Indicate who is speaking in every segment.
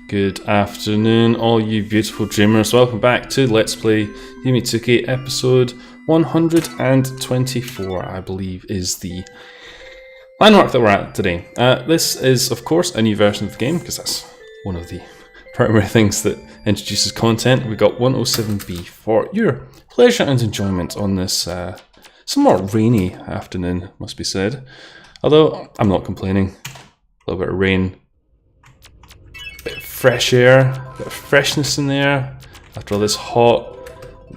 Speaker 1: Good afternoon, all you beautiful dreamers. Welcome back to Let's Play Yume 2kki episode 124, I believe, is the landmark that we're at today. This is, of course, a new version of the game, because that's one of the primary things that introduces content. We got 107B for your pleasure and enjoyment on this somewhat rainy afternoon, must be said. Although, I'm not complaining. A little bit of rain. Bit of fresh air, a bit of freshness in there after all this hot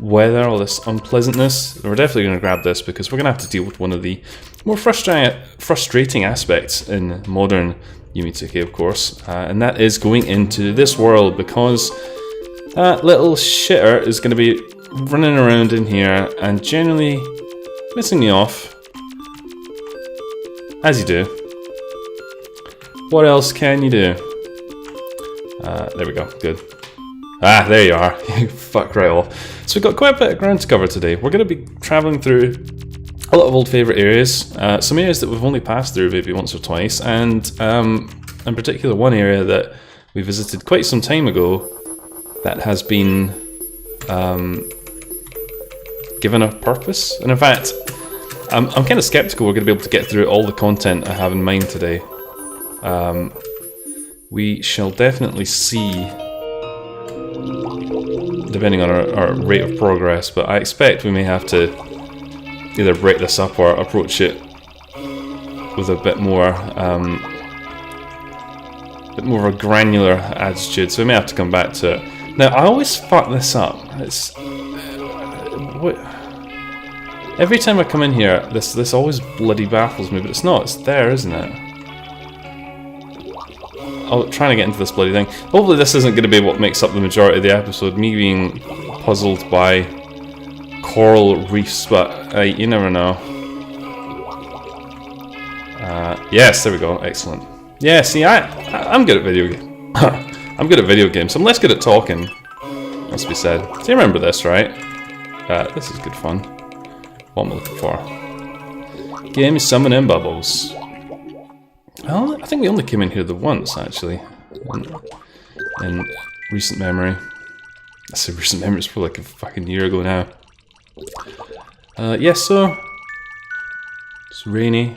Speaker 1: weather, all this unpleasantness. We're definitely going to grab this because we're going to have to deal with one of the more frustrating aspects in modern Yume 2kki, of course, and that is going into this world, because that little shitter is going to be running around in here and generally pissing me off, as you do. What else can you do? There we go, good. Ah, there you are. You fuck right off. So we've got quite a bit of ground to cover today. We're going to be travelling through a lot of old favourite areas, some areas that we've only passed through maybe once or twice, and in particular one area that we visited quite some time ago that has been given a purpose. And in fact, I'm kind of sceptical we're going to be able to get through all the content I have in mind today. We shall definitely see, depending on our rate of progress, but I expect we may have to either break this up or approach it with a bit more of a granular attitude, so we may have to come back to it. Now, I always fuck this up. It's every time I come in here, this always bloody baffles me, but it's not. It's there, isn't it? I'm trying to get into this bloody thing. Hopefully this isn't going to be what makes up the majority of the episode, me being puzzled by coral reefs, but you never know. Yes, there we go, excellent. Yeah, see, I'm good at video games. I'm good at video games. I'm less good at talking, must be said. So you remember this, right? This is good fun. What am I looking for? Game is summoning bubbles. Well, I think we only came in here the once, actually, in recent memory. I say recent memory, it's probably like a fucking year ago now. Yes, so it's rainy.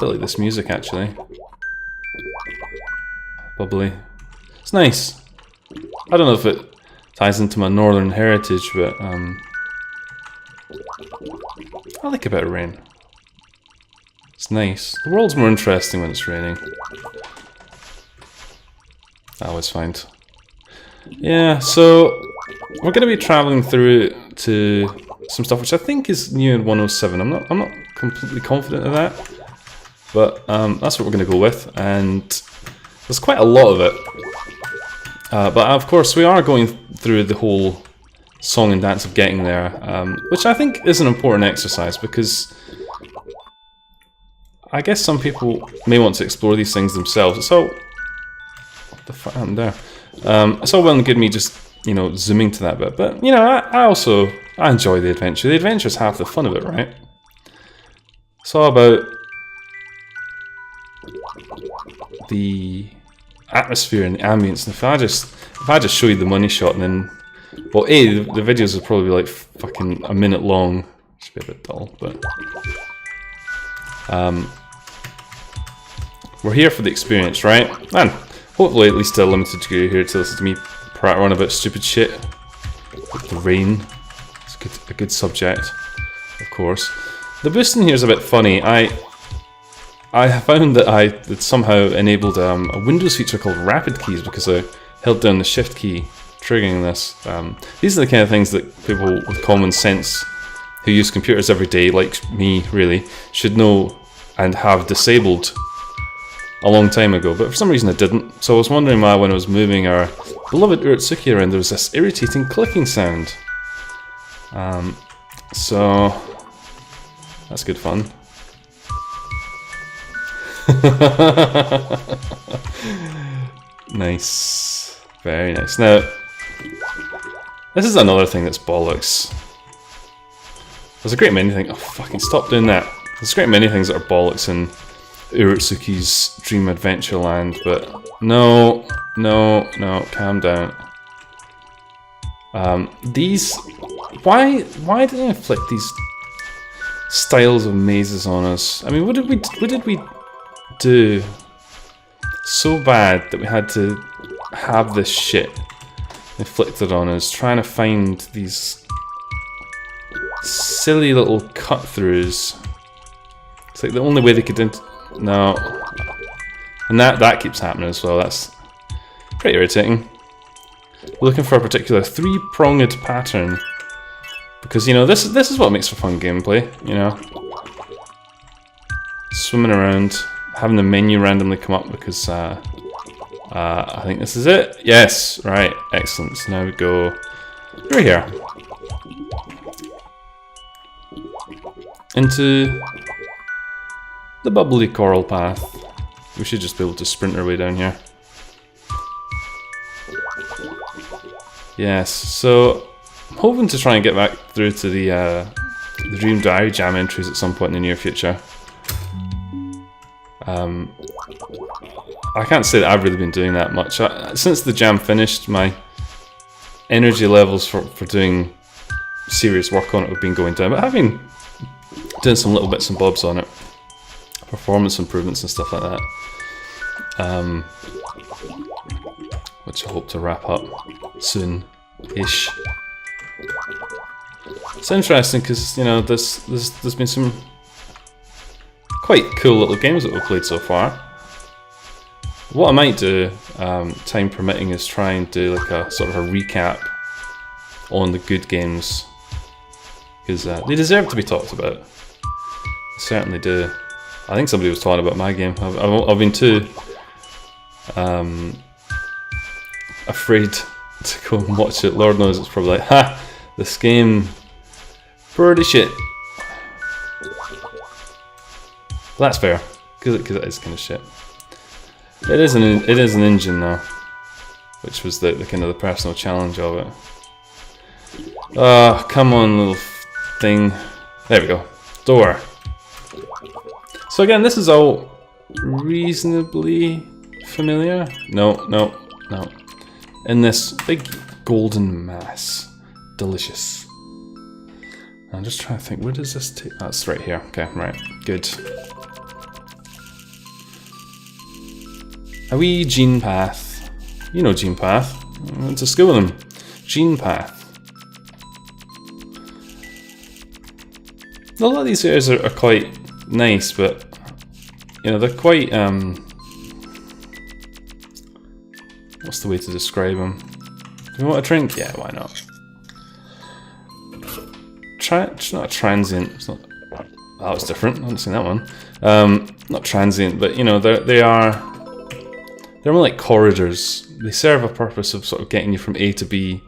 Speaker 1: I like this music, actually. Bubbly. It's nice. I don't know if it ties into my northern heritage, but I like a bit of rain. It's nice. The world's more interesting when it's raining. I always find. Yeah, so we're going to be traveling through to some stuff which I think is new in 107. I'm not completely confident of that, but that's what we're going to go with, and there's quite a lot of it. But of course, we are going through the whole song and dance of getting there, which I think is an important exercise, because I guess some people may want to explore these things themselves. It's all... What the fuck happened there? It's all well and good me just, you know, zooming to that bit. But, you know, I enjoy the adventure. The adventure's half the fun of it, right? It's all about the atmosphere and the ambience. And if I just show you the money shot and then... Well, the videos will probably be like fucking a minute long. Should be a bit dull, but... we're here for the experience, right? And hopefully at least a limited degree here to listen to me pratter on about stupid shit. Like the rain. It's a good subject, of course. The boost in here is a bit funny. I found that I had somehow enabled a Windows feature called Rapid Keys because I held down the Shift key, triggering this. These are the kind of things that people with common sense who use computers every day, like me really, should know and have disabled a long time ago, but for some reason I didn't. So I was wondering why when I was moving our beloved 2kki around there was this irritating clicking sound. So that's good fun. Nice. Very nice. Now, this is another thing that's bollocks. There's a great many things. Oh, fucking stop doing that. There's a great many things that are bollocks in 2kki's Dream Adventure Land, but No, no, no, calm down. These... Why did they inflict these styles of mazes on us? I mean, what did we do so bad that we had to have this shit inflicted on us, trying to find these silly little cut-throughs? It's like the only way they could... No. And that keeps happening as well. That's pretty irritating. We're looking for a particular three-pronged pattern. Because, you know, this is what makes for fun gameplay, you know. Swimming around, having the menu randomly come up because I think this is it. Yes, right, excellent. So now we go through here. Into the bubbly coral path. We should just be able to sprint our way down here. Yes, so I'm hoping to try and get back through to the Dream Diary Jam entries at some point in the near future. I can't say that I've really been doing that much. Since the jam finished, my energy levels for doing serious work on it have been going down, but I've been doing some little bits and bobs on it. Performance improvements and stuff like that. Which I hope to wrap up soon-ish. It's interesting because, you know, there's been some quite cool little games that we've played so far. What I might do, time permitting, is try and do like a sort of a recap on the good games, because they deserve to be talked about. They certainly do. I think somebody was talking about my game. I've been too afraid to go and watch it. Lord knows it's probably like, ha, this game, pretty shit. But that's fair, because it is kind of shit. It is an engine though, which was the kind of the personal challenge of it. Ah, come on, little thing. There we go. Door. So again, this is all reasonably familiar. No. In this big golden mass. Delicious. I'm just trying to think, where does this take? That's right here. Okay, right. Good. A wee gene path. You know gene path. I went to school with them. Gene path. A lot of these areas are quite nice, but you know, they're quite what's the way to describe them? Do you want a drink? Yeah, why not? It's not transient. It's not. Oh, that was different. I haven't seen that one. Not transient, but you know, they're more like corridors. They serve a purpose of sort of getting you from A to B.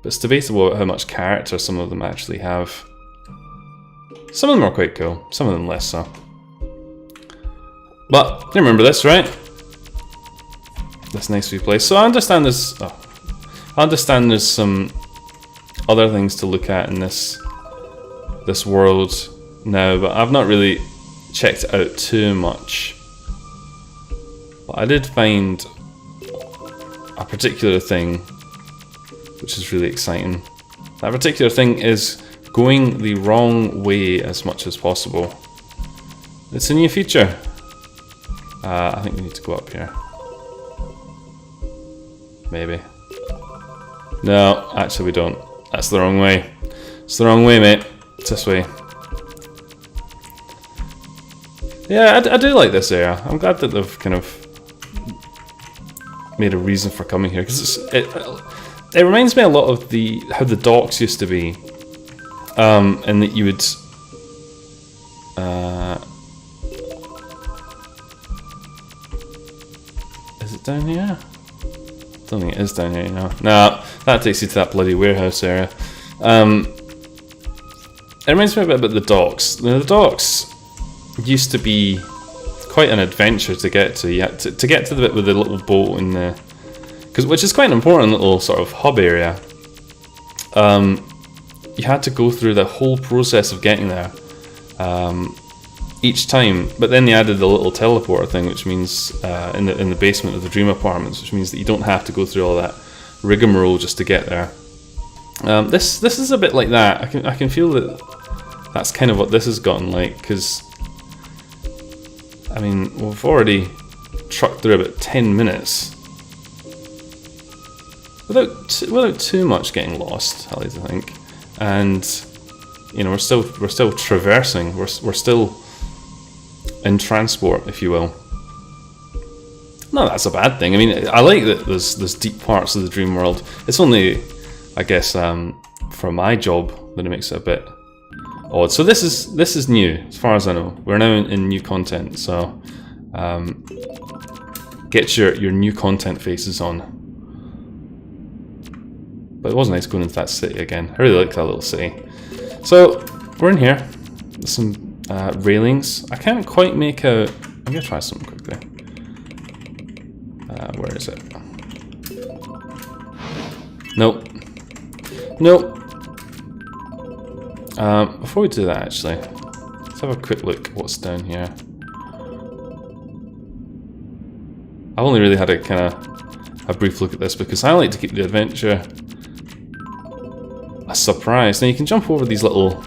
Speaker 1: But it's debatable about how much character some of them actually have. Some of them are quite cool, some of them less so. But you remember this, right? This nice wee place. So I understand there's some other things to look at in this world now, but I've not really checked it out too much. But I did find a particular thing which is really exciting. That particular thing is going the wrong way as much as possible. It's a new feature. I think we need to go up here. Maybe. No, actually we don't. That's the wrong way. It's the wrong way, mate. It's this way. Yeah, I do like this area. I'm glad that they've kind of made a reason for coming here, because it reminds me a lot of how the docks used to be, and that you would is it down here? I don't think it is down here, you know. Nah, that takes you to that bloody warehouse area. It reminds me a bit about the docks. The docks used to be quite an adventure to get to. You had to get to the bit with the little boat in the, which is quite an important little sort of hub area. You had to go through the whole process of getting there. each time, but then they added the little teleporter thing, which means in the basement of the dream apartments, which means that you don't have to go through all that rigmarole just to get there. This is a bit like that. I can feel that that's kind of what this has gotten like, because I mean we've already trucked through about 10 minutes without too much getting lost, I like to think, and you know we're still traversing. We're still in transport, if you will. No, that's a bad thing. I mean, I like that there's deep parts of the dream world. It's only, I guess, for my job that it makes it a bit odd. So this is new, as far as I know. We're now in new content, so get your new content faces on. But it was nice going into that city again. I really like that little city. So we're in here. There's some railings. I can't quite make out. I'm gonna try something quickly. Where is it? Nope. Nope. Before we do that, actually, let's have a quick look at what's down here. I've only really had a brief look at this because I like to keep the adventure a surprise. Now you can jump over these little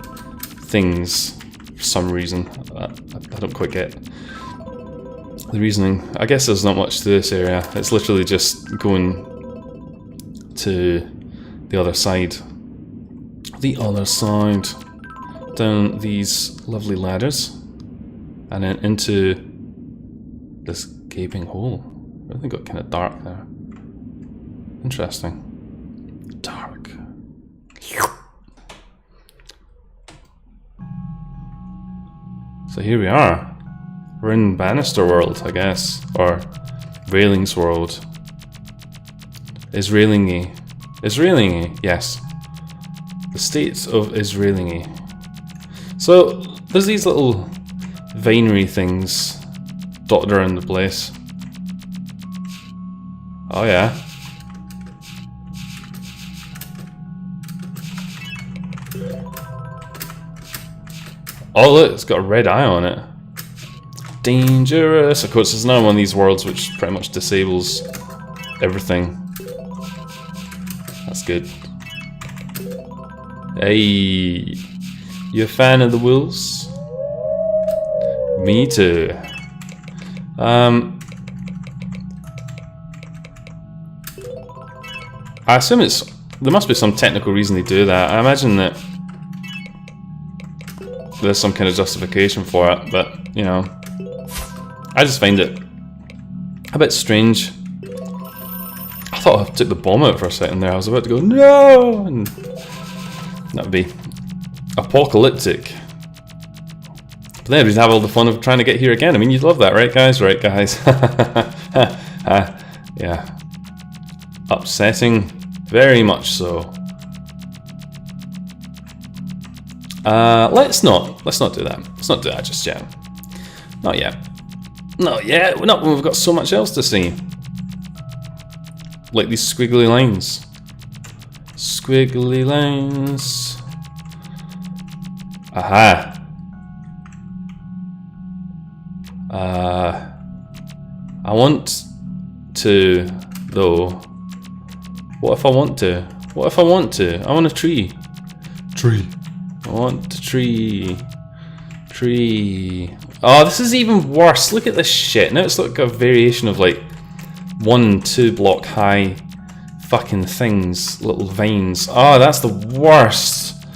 Speaker 1: things for some reason. I don't quite get the reasoning. I guess there's not much to this area. It's literally just going to the other side. The other side. Down these lovely ladders. And then into this gaping hole. I think it got kind of dark there. Interesting. Dark. So here we are. We're in Bannister World, I guess, or Railings World. Israelingy. Israelingy, yes. The state of Israelingy. So there's these little vinery things dotted around the place. Oh yeah. Oh look, it's got a red eye on it. Dangerous. Of course, there's another one of these worlds which pretty much disables everything. That's good. Hey, you a fan of the wolves? Me too. I assume there must be some technical reason they do that. I imagine that there's some kind of justification for it, but you know, I just find it a bit strange. I thought I took the bomb out for a second there. I was about to go no, and that would be apocalyptic. But then we'd have all the fun of trying to get here again. I mean, you'd love that, right, guys? Right, guys? Yeah. Upsetting, very much so. Let's not do that. Let's not do that just yet. Not yet. Not yet. Not when we've got so much else to see. Like these squiggly lines. Squiggly lines. Aha. I want to, though. What if I want to? What if I want to? I want a tree. Tree. I want a tree. Tree. Oh, this is even worse. Look at this shit. Now it's like a variation of like 1-2 block high fucking things, little vines. Oh, that's the worst.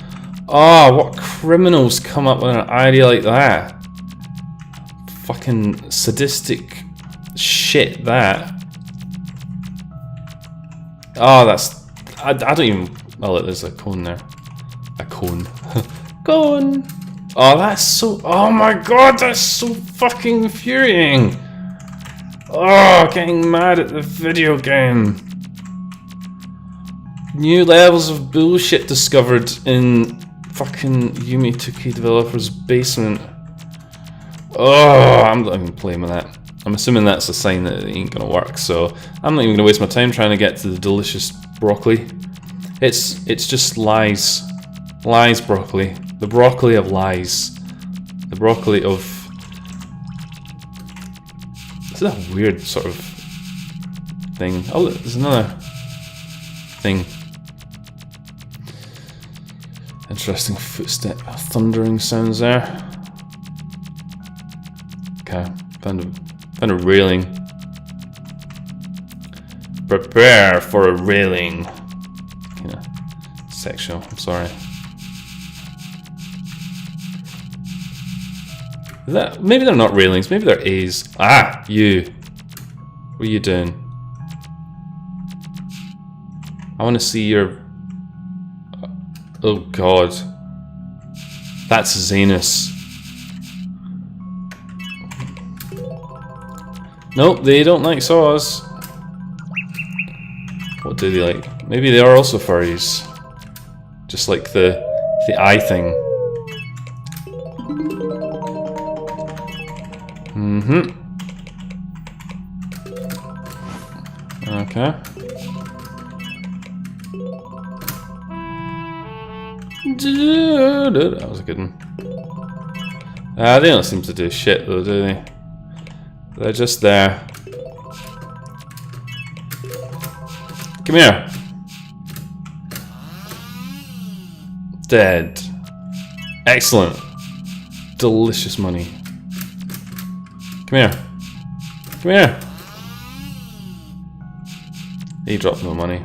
Speaker 1: Oh, what criminals come up with an idea like that? Fucking sadistic shit, that. Oh, that's... I don't even... Oh, look, there's a cone there. A cone. Cone! Oh, that's so... Oh my god, that's so fucking infuriating! Oh, getting mad at the video game. New levels of bullshit discovered in fucking Yume 2kki developer's basement. Oh, I'm not even playing with that. I'm assuming that's a sign that it ain't gonna work, so I'm not even gonna waste my time trying to get to the delicious broccoli. It's just lies. Lies broccoli. The broccoli of lies. The broccoli of It's a weird sort of thing. Oh, look, there's another thing. Interesting footstep, thundering sounds there. Okay, found a railing. Prepare for a railing. Yeah, sexual. I'm sorry. Is that, maybe they're not railings. Maybe they're A's. Ah, you. What are you doing? I want to see your. Oh God. That's Zanus. Nope, they don't like saws. What do they like? Maybe they are also furries. Just like the eye thing. Okay. That was a good one. They don't seem to do shit though, do they? They're just there. Come here. Dead. Excellent. Delicious money. Come here. Come here. He dropped no money.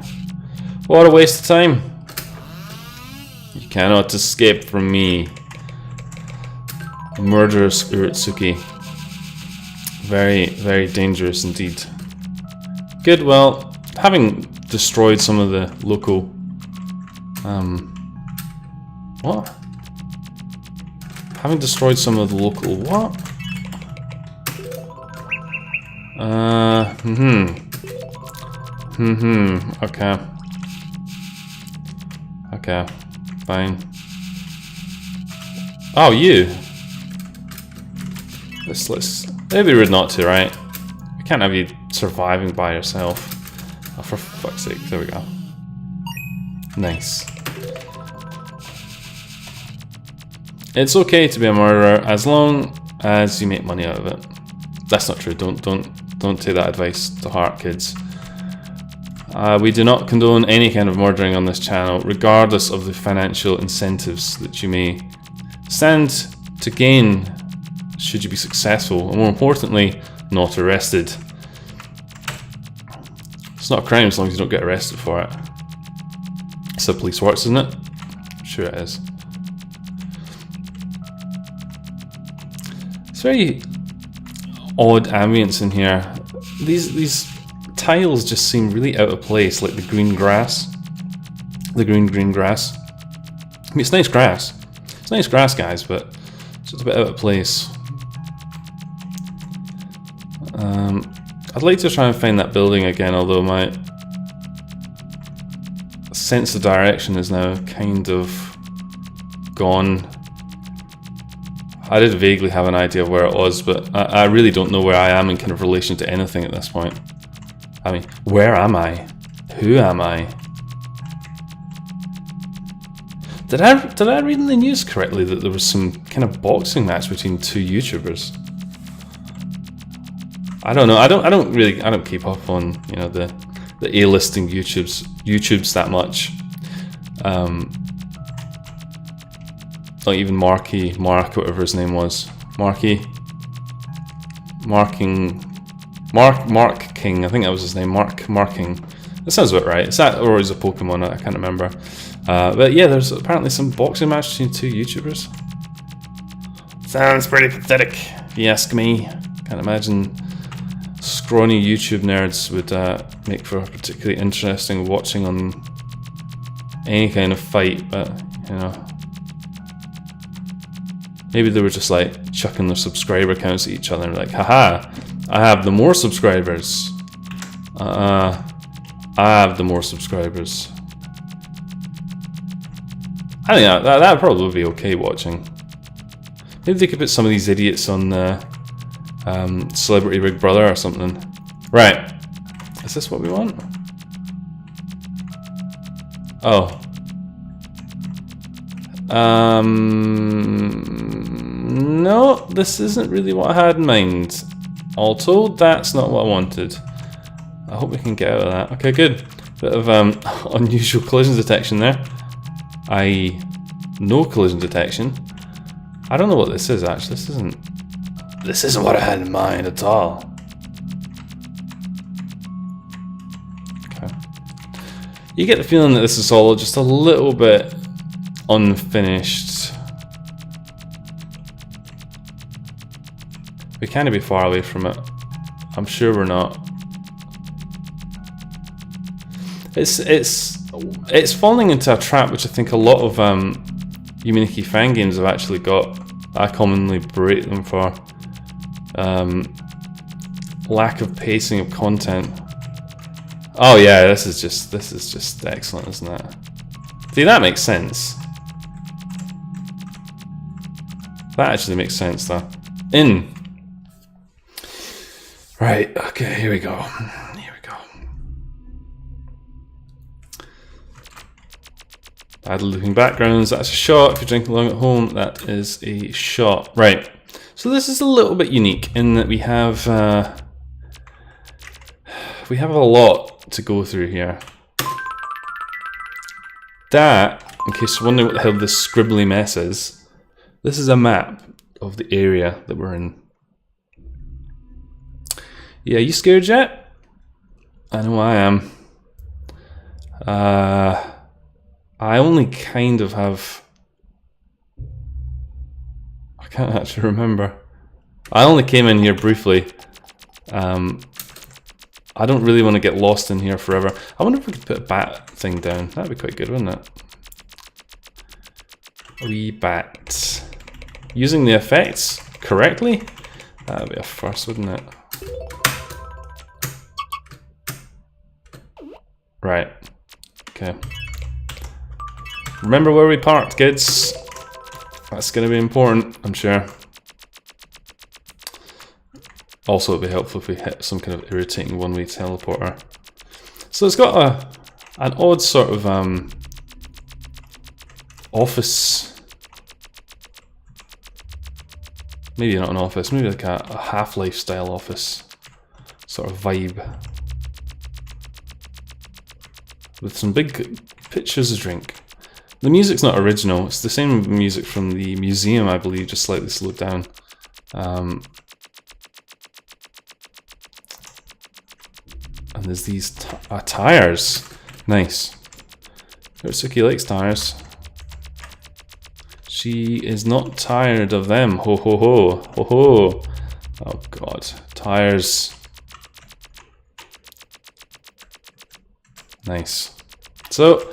Speaker 1: What a waste of time. You cannot escape from me. Murderous Urutsuki. Very, very dangerous indeed. Good, well, having destroyed some of the local... what? Having destroyed some of the local what? Okay. Okay, fine. Oh, you! Let's... Maybe rude not to, right? We can't have you surviving by yourself. Oh, for fuck's sake, there we go. Nice. It's okay to be a murderer as long as you make money out of it. That's not true. Don't take that advice to heart, kids. We do not condone any kind of murdering on this channel, regardless of the financial incentives that you may stand to gain should you be successful, and more importantly, not arrested. It's not a crime as long as you don't get arrested for it. That's how police works, isn't it? I'm sure it is. It's very odd ambience in here. These tiles just seem really out of place, like the green grass. The green grass. I mean, it's nice grass. It's nice grass, guys, but it's just a bit out of place. I'd like to try and find that building again, although my sense of direction is now kind of gone. I did vaguely have an idea of where it was, but I really don't know where I am in kind of relation to anything at this point. I mean, where am I? Who am I? Did I read in the news correctly that there was some kind of boxing match between two YouTubers? I don't know. I don't keep up on, you know, the A-listing YouTubes that much. Not even Mark, whatever his name was. Mark King. I think that was his name. Mark King. That sounds about right. Is that, or is it a Pokemon? I can't remember. But yeah, there's apparently some boxing match between two YouTubers. Sounds pretty pathetic, if you ask me. Can't imagine scrawny YouTube nerds would make for particularly interesting watching on any kind of fight, but you know. Maybe they were just like chucking their subscriber counts at each other and like, haha, I have the more subscribers. I have the more subscribers. I think that probably would be okay watching. Maybe they could put some of these idiots on Celebrity Big Brother or something. Right. Is this what we want? Oh. No, this isn't really what I had in mind. Alto, that's not what I wanted. I hope we can get out of that. Okay, good. Bit of unusual collision detection there. No collision detection. I don't know what this is actually. This isn't what I had in mind at all. Okay. You get the feeling that this is all just a little bit unfinished. We can't be far away from it. I'm sure we're not. It's falling into a trap which I think a lot of Yume 2kki fan games have actually got. I commonly berate them for. Lack of pacing of content. Oh yeah, this is just excellent, isn't it? See, that makes sense. That actually makes sense though. Right, okay, here we go. Here we go. Bad looking backgrounds, that's a shot. If you're drinking along at home, that is a shot. Right, so this is a little bit unique in that we have a lot to go through here. That, in case you're wondering what the hell this scribbly mess is, this is a map of the area that we're in. Yeah, you scared yet? I know I am. I only kind of have... I can't actually remember. I only came in here briefly. I don't really want to get lost in here forever. I wonder if we could put a bat thing down. That'd be quite good, wouldn't it? A wee bat. Using the effects correctly? That'd be a first, wouldn't it? Right. Okay. Remember where we parked, kids. That's going to be important, I'm sure. Also, it'd be helpful if we hit some kind of irritating one-way teleporter. So it's got an odd sort of office. Maybe not an office, maybe like a Half-Life style office sort of vibe. With some big pictures of drink. The music's not original, it's the same music from the museum, I believe, just slightly slowed down. And there's these tires. Nice. Yume likes tires. She is not tired of them. Ho ho ho. Ho ho. Oh god. Tires. Nice. So,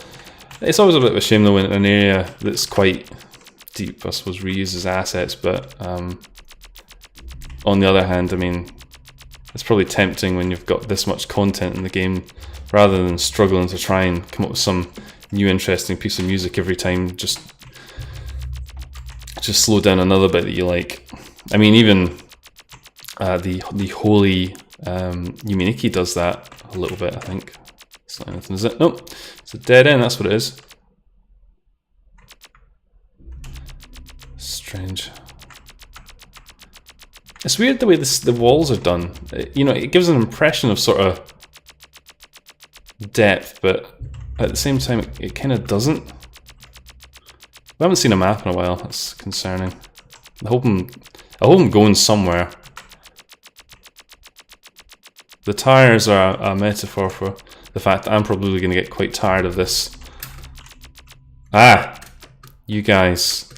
Speaker 1: it's always a bit of a shame though when an area that's quite deep, I suppose, reuses assets, but on the other hand, I mean, it's probably tempting when you've got this much content in the game, rather than struggling to try and come up with some new interesting piece of music every time, just slow down another bit that you like. I mean, even the holy Yume 2kki does that a little bit, I think. It's not anything, is it? Nope. It's a dead end, that's what it is. Strange. It's weird the way the walls are done. You know, it gives an impression of sort of depth, but at the same time, it kind of doesn't. We haven't seen a map in a while. That's concerning. I hope I'm going somewhere. The tires are a metaphor for the fact that I'm probably going to get quite tired of this. Ah! You guys.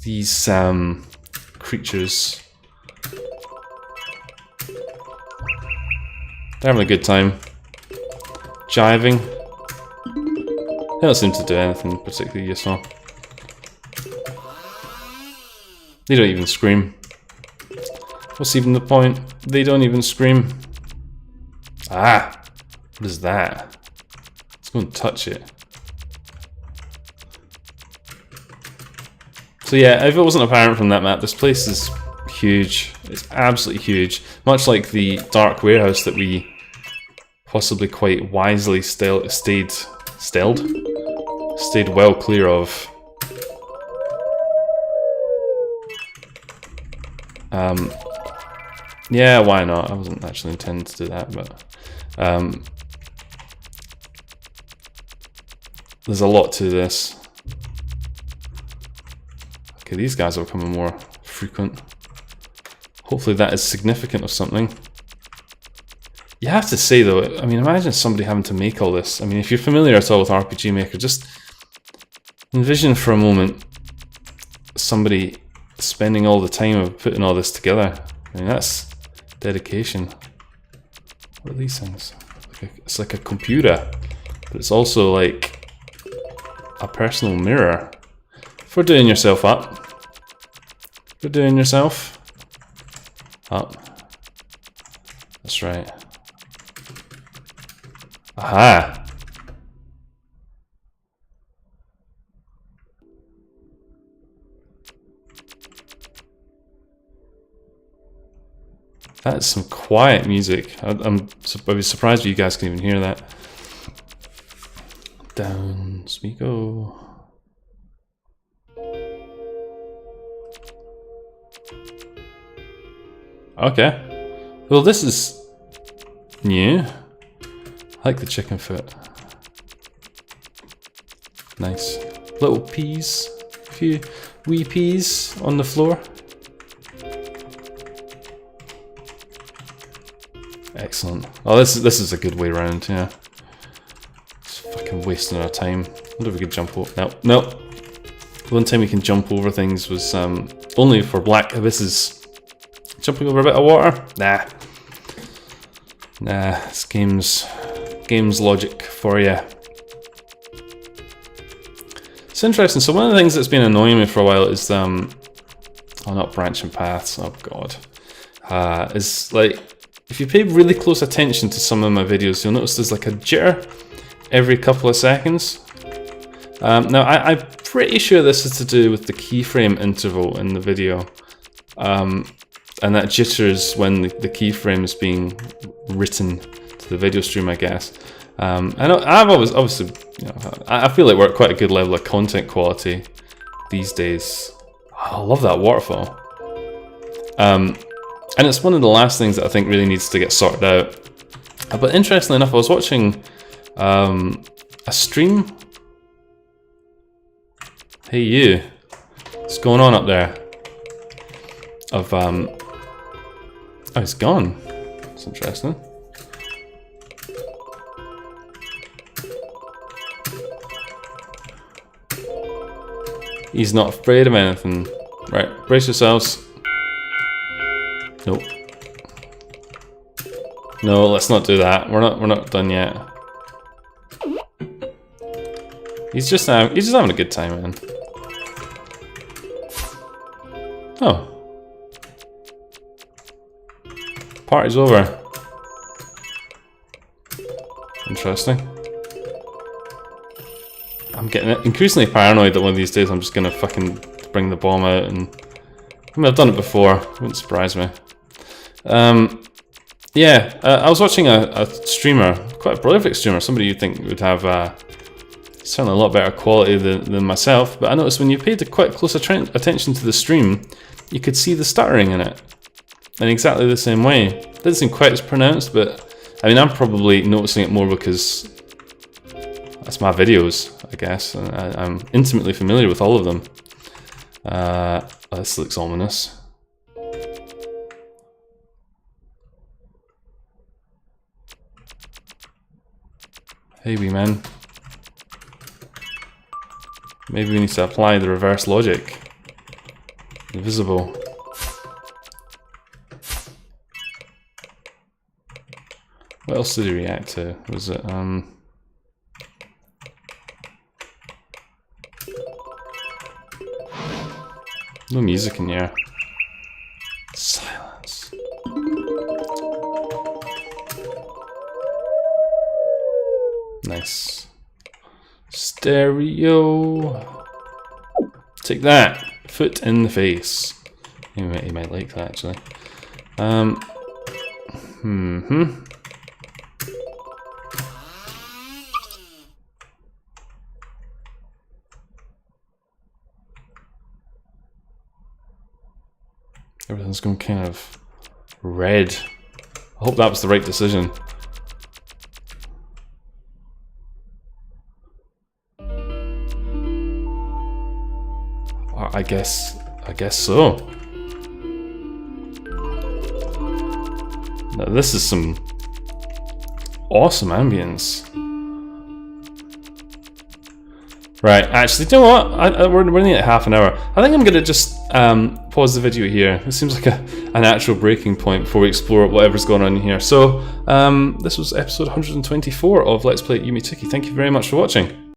Speaker 1: These creatures. They're having a good time. Jiving. They don't seem to do anything particularly useful. They don't even scream. What's even the point? They don't even scream. Ah! What is that? Let's go and touch it. So yeah, if it wasn't apparent from that map, this place is huge. It's absolutely huge. Much like the dark warehouse that we possibly quite wisely stayed well clear of. Yeah, why not? I wasn't actually intending to do that, but there's a lot to this. Okay, these guys are becoming more frequent. Hopefully that is significant of something. You have to say though, I mean, imagine somebody having to make all this. I mean, if you're familiar at all with RPG Maker, just envision for a moment somebody spending all the time of putting all this together. I mean, that's dedication. What are these things? It's like a computer, but it's also like a personal mirror. For doing yourself up. For doing yourself up. That's right. Aha! That's some quiet music. I'd be surprised if you guys can even hear that. Down we go. Okay. Well, this is new. I like the chicken foot. Nice. Little peas. A few wee peas on the floor. Excellent. Oh, this is a good way round, yeah. It's fucking wasting our time. I wonder if we could jump over. No, no. The one time we can jump over things was only for black abysses. Jumping over a bit of water? Nah. Nah, it's game's logic for you. It's interesting. So one of the things that's been annoying me for a while is oh, not branching paths. Oh god. Is like if you pay really close attention to some of my videos, you'll notice there's like a jitter every couple of seconds. Now I'm pretty sure this is to do with the keyframe interval in the video. And that jitters when the keyframe is being written to the video stream, I guess. And I've obviously, you know, I feel like we're at quite a good level of content quality these days. Oh, I love that waterfall. And it's one of the last things that I think really needs to get sorted out. But interestingly enough, I was watching a stream. Hey you, what's going on up there? Of oh, he's gone. That's interesting. He's not afraid of anything. Right, brace yourselves. Nope. No, let's not do that. We're not done yet. He's just having a good time, man. Oh. Party's over. Interesting. I'm getting increasingly paranoid that one of these days I'm just gonna fucking bring the bomb out and... I mean, I've done it before. It wouldn't surprise me. Yeah, I was watching a streamer, quite a prolific streamer, somebody you'd think would have certainly a lot better quality than myself, but I noticed when you paid quite close attention to the stream, you could see the stuttering in it. In exactly the same way. It doesn't seem quite as pronounced, but I mean, I'm probably noticing it more because that's my videos, I guess. And I'm intimately familiar with all of them. Oh, this looks ominous. Hey, wee man. Maybe we need to apply the reverse logic. Invisible. What else did he react to? Was it, no music in here. Silence. Nice. Stereo. Take that. Foot in the face. He might like that, actually. Everything's going kind of red. I hope that was the right decision. I guess so. Now this is some awesome ambience. Right, actually, do you know what? We're running at half an hour. I think I'm going to just pause the video here. This seems like a natural breaking point before we explore whatever's going on in here. So, this was episode 124 of Let's Play Yume 2kki. Thank you very much for watching.